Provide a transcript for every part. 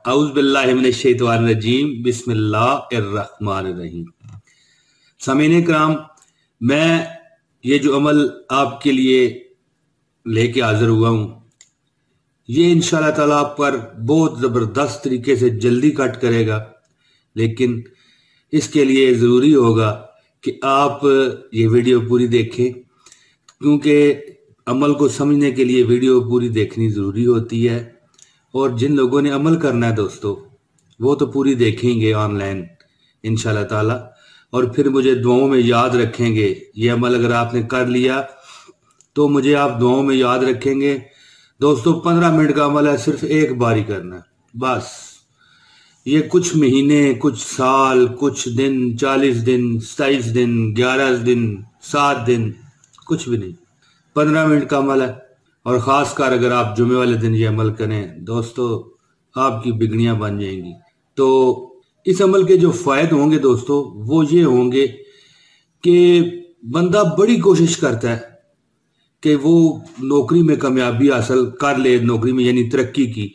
اعوذ باللہ من الشیطان الرجیم بسم اللہ الرحمن الرحیم۔ سامعین کرام، میں یہ جو عمل آپ کے لیے لے کے حاضر ہوا ہوں، یہ انشاءاللہ تعالیٰ آپ پر بہت زبردست طریقے سے جلدی کٹ کرے گا، لیکن اس کے لیے ضروری ہوگا کہ آپ یہ ویڈیو پوری دیکھیں، کیونکہ عمل کو سمجھنے کے لیے ویڈیو پوری دیکھنی ضروری ہوتی ہے۔ اور جن لوگوں نے عمل کرنا ہے دوستو، وہ تو پوری دیکھیں گے آن لائن انشاءاللہ تعالیٰ، اور پھر مجھے دعاؤں میں یاد رکھیں گے۔ یہ عمل اگر آپ نے کر لیا تو مجھے آپ دعاؤں میں یاد رکھیں گے۔ دوستو 15 منٹ کا عمل ہے، صرف ایک باری کرنا ہے بس۔ یہ کچھ مہینے، کچھ سال، کچھ دن، 40 دن، 27 دن، 11 دن، 7 دن، کچھ بھی نہیں، 15 منٹ کا عمل ہے۔ اور خاص کر اگر آپ جمعے والے دن یہ عمل کریں دوستو، آپ کی بگڑیاں بن جائیں گی۔ تو اس عمل کے جو فوائد ہوں گے دوستو، وہ یہ ہوں گے کہ بندہ بڑی کوشش کرتا ہے کہ وہ نوکری میں کامیابی حاصل کر لے، نوکری میں یعنی ترقی کی،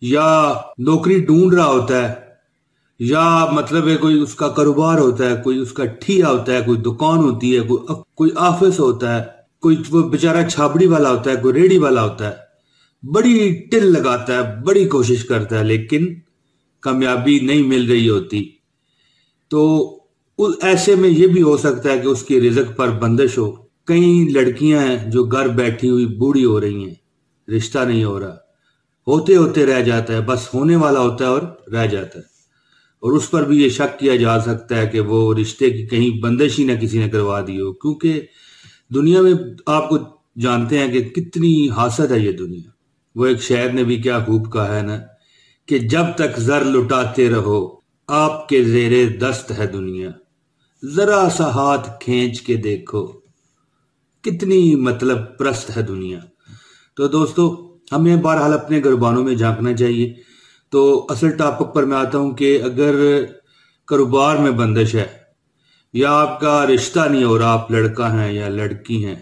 یا نوکری ڈھونڈ رہا ہوتا ہے، یا مطلب ہے کوئی اس کا کاروبار ہوتا ہے، کوئی اس کا ٹھیا ہوتا ہے، کوئی دکان ہوتی ہے، کوئی آفس ہوتا ہے، کوئی وہ بیچارہ چھابڑی والا ہوتا ہے، کوئی ریڑھی والا ہوتا ہے، بڑی ٹل لگاتا ہے، بڑی کوشش کرتا ہے، لیکن کامیابی نہیں مل رہی ہوتی۔ تو ایسے میں یہ بھی ہو سکتا ہے کہ اس کی رزق پر بندش ہو۔ کئی لڑکیاں ہیں جو گھر بیٹھی ہوئی بوڑھی ہو رہی ہیں، رشتہ نہیں ہو رہا، ہوتے ہوتے رہ جاتا ہے، بس ہونے والا ہوتا ہے اور رہ جاتا ہے، اور اس پر بھی یہ شک کیا جا سکتا ہے کہ وہ رشتے کی کہیں بندش ہی نہ کسی نے کروا دی ہو، کیونکہ دنیا میں آپ کو جانتے ہیں کہ کتنی حسد ہے یہ دنیا۔ وہ ایک شاعر نے بھی کیا خوب کہا ہے نا کہ جب تک زر لٹاتے رہو آپ کے زیر دست ہے دنیا، ذرا سا ہاتھ کھینچ کے دیکھو کتنی مطلب پرست ہے دنیا۔ تو دوستو ہمیں بہرحال اپنے گربانوں میں جھانکنا چاہیے۔ تو اصل ٹاپک پر میں آتا ہوں کہ اگر کاروبار میں بندش ہے یا آپ کا رشتہ نہیں ہو رہا، آپ لڑکا ہیں یا لڑکی ہیں،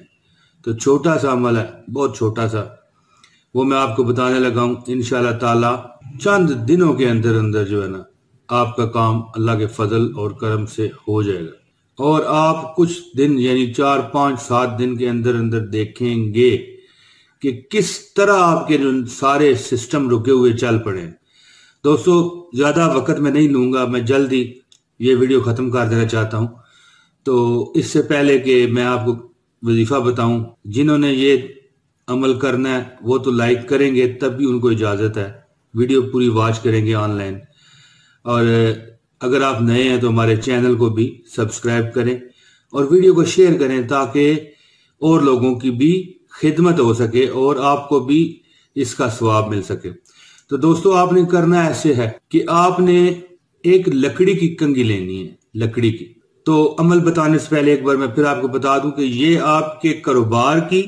تو چھوٹا سا عمل ہے، بہت چھوٹا سا، وہ میں آپ کو بتانے لگا ہوں۔ انشاءاللہ تعالی چند دنوں کے اندر اندر جو ہے نا، آپ کا کام اللہ کے فضل اور کرم سے ہو جائے گا، اور آپ کچھ دن یعنی 4 5 7 دن کے اندر اندر دیکھیں گے کہ کس طرح آپ کے جو سارے سسٹم رکے ہوئے چل پڑے۔ دوستو زیادہ وقت میں نہیں لوں گا، میں جلدی یہ ویڈیو ختم کر دینا چاہتا ہوں۔ تو اس سے پہلے کہ میں آپ کو وظیفہ بتاؤں، جنہوں نے یہ عمل کرنا ہے وہ تو لائک کریں گے، تب بھی ان کو اجازت ہے، ویڈیو پوری واچ کریں گے آن لائن۔ اور اگر آپ نئے ہیں تو ہمارے چینل کو بھی سبسکرائب کریں اور ویڈیو کو شیئر کریں، تاکہ اور لوگوں کی بھی خدمت ہو سکے اور آپ کو بھی اس کا ثواب مل سکے۔ تو دوستو آپ نے کرنا ایسے ہے کہ آپ نے ایک لکڑی کی کنگھی لینی ہے، لکڑی کی۔ تو عمل بتانے سے پہلے ایک بار میں پھر آپ کو بتا دوں کہ یہ آپ کے کاروبار کی،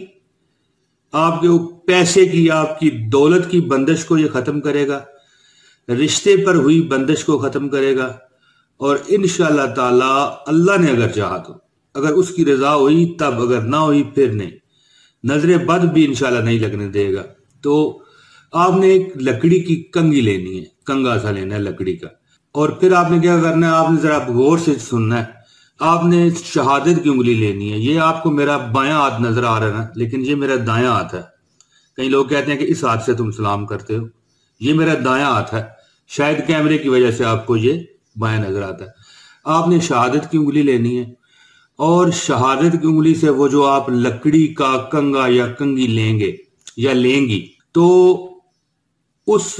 آپ کے پیسے کی، آپ کی دولت کی بندش کو یہ ختم کرے گا، رشتے پر ہوئی بندش کو ختم کرے گا، اور انشاءاللہ تعالی اللہ نے اگر چاہا تو، اگر اس کی رضا ہوئی تب، اگر نہ ہوئی پھر نہیں، نظر بد بھی انشاءاللہ نہیں لگنے دے گا۔ تو آپ نے ایک لکڑی کی کنگھی لینی ہے، کنگا سا لینا ہے لکڑی کا، اور پھر آپ نے کیا کرنا ہے، آپ نے ذرا غور سے سننا ہے، آپ نے شہادت کی انگلی لینی ہے۔ یہ آپ کو میرا بایاں ہاتھ نظر آ رہا ہے نا، لیکن یہ میرا دایاں ہاتھ ہے۔ کئی لوگ کہتے ہیں کہ اس ہاتھ سے تم سلام کرتے ہو، یہ میرا دایاں ہاتھ ہے، شاید کیمرے کی وجہ سے آپ کو یہ بایاں نظر آتا ہے۔ آپ نے شہادت کی انگلی لینی ہے، اور شہادت کی انگلی سے وہ جو آپ لکڑی کا کنگا یا کنگھی لیں گے یا لیں گی، تو اس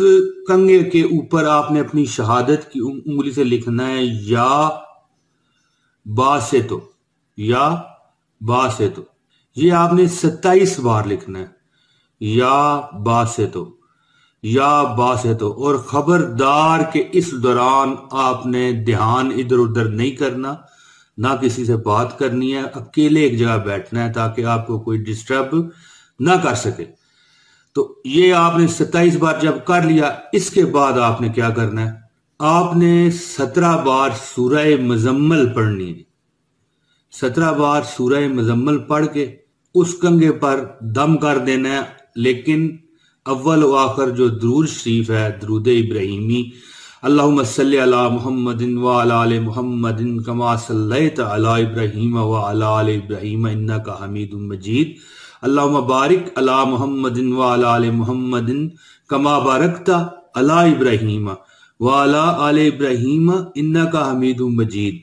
کنگے کے اوپر آپ نے اپنی شہادت کی انگلی سے لکھنا ہے یا با سے تو، یا با سے تو۔ یہ آپ نے 27 بار لکھنا ہے، یا با سے تو، یا با سے تو۔ اور خبردار کہ اس دوران آپ نے دھیان ادھر ادھر نہیں کرنا، نہ کسی سے بات کرنی ہے، اکیلے ایک جگہ بیٹھنا ہے تاکہ آپ کو کوئی ڈسٹرب نہ کر سکے۔ تو یہ آپ نے 27 بار جب کر لیا، اس کے بعد آپ نے کیا کرنا ہے، آپ نے 17 بار سورہ مزمل پڑھنی ہے۔ 17 بار سورہ مزمل پڑھ کے اس کنگے پر دم کر دینا ہے، لیکن اول و آخر جو درود شریف ہے درود ابراہیمی، اللہم صلی علی محمد وعلی آل محمد کما صلیت علی ابراہیم وعلی آل ابراہیم انک حمید مجید، اللہم بارک علی محمد وعلی آل محمد کما بارکت علی ابراہیم وعلی آل ابراہیم انک حمید مجید۔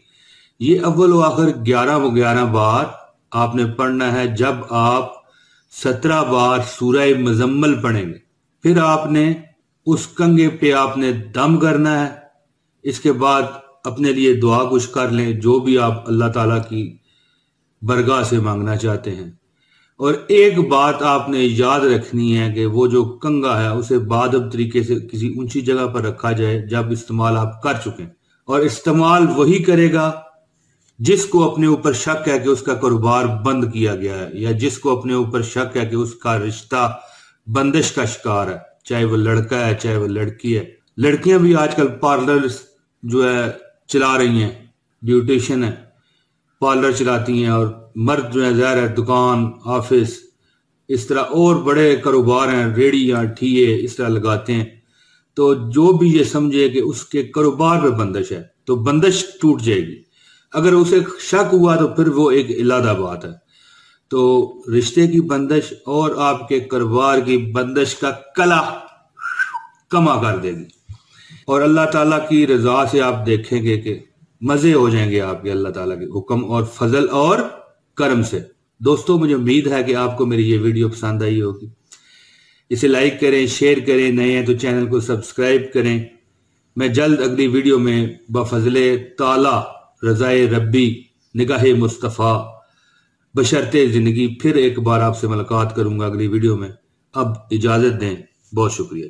یہ اول و آخر 11 بار آپ نے پڑھنا ہے جب آپ 17 بار سورہ مزمل پڑھیں گے۔ پھر آپ نے اس کنگے پہ آپ نے دم کرنا ہے۔ اس کے بعد اپنے لیے دعا کچھ کر لیں جو بھی آپ اللہ تعالیٰ کی برگاہ سے مانگنا چاہتے ہیں۔ اور ایک بات آپ نے یاد رکھنی ہے کہ وہ جو کنگا ہے اسے بادب طریقے سے کسی اونچی جگہ پر رکھا جائے جب استعمال آپ کر چکیں، اور استعمال وہی کرے گا جس کو اپنے اوپر شک ہے کہ اس کا کاروبار بند کیا گیا ہے، یا جس کو اپنے اوپر شک ہے کہ اس کا رشتہ بندش کا شکار ہے، چاہے وہ لڑکا ہے چاہے وہ لڑکی ہے۔ لڑکیاں بھی آج کل پارلر جو ہے چلا رہی ہیں، بیوٹیشن ہے، پارلر چلاتی ہیں، اور مرد جو ہے ظاہر ہے دکان، آفس، اس طرح اور بڑے کاروبار ہیں، ریڑیاں، ٹھیے اس طرح لگاتے ہیں۔ تو جو بھی یہ سمجھے کہ اس کے کاروبار پہ بندش ہے تو بندش ٹوٹ جائے گی۔ اگر اسے شک ہوا تو پھر وہ ایک علیحدہ بات ہے۔ تو رشتے کی بندش اور آپ کے کاروبار کی بندش کا کلا کما کر دے گی، اور اللہ تعالیٰ کی رضا سے آپ دیکھیں گے کہ مزے ہو جائیں گے آپ کے اللہ تعالیٰ کے حکم اور فضل اور کرم سے۔ دوستو، مجھے امید ہے کہ آپ کو میری یہ ویڈیو پسند آئی ہوگی۔ اسے لائک کریں، شیئر کریں، نئے ہیں تو چینل کو سبسکرائب کریں۔ میں جلد اگلی ویڈیو میں بفضل تعالیٰ رضائے ربی نگاہ مصطفیٰ بشرط زندگی پھر ایک بار آپ سے ملاقات کروں گا اگلی ویڈیو میں۔ اب اجازت دیں، بہت شکریہ۔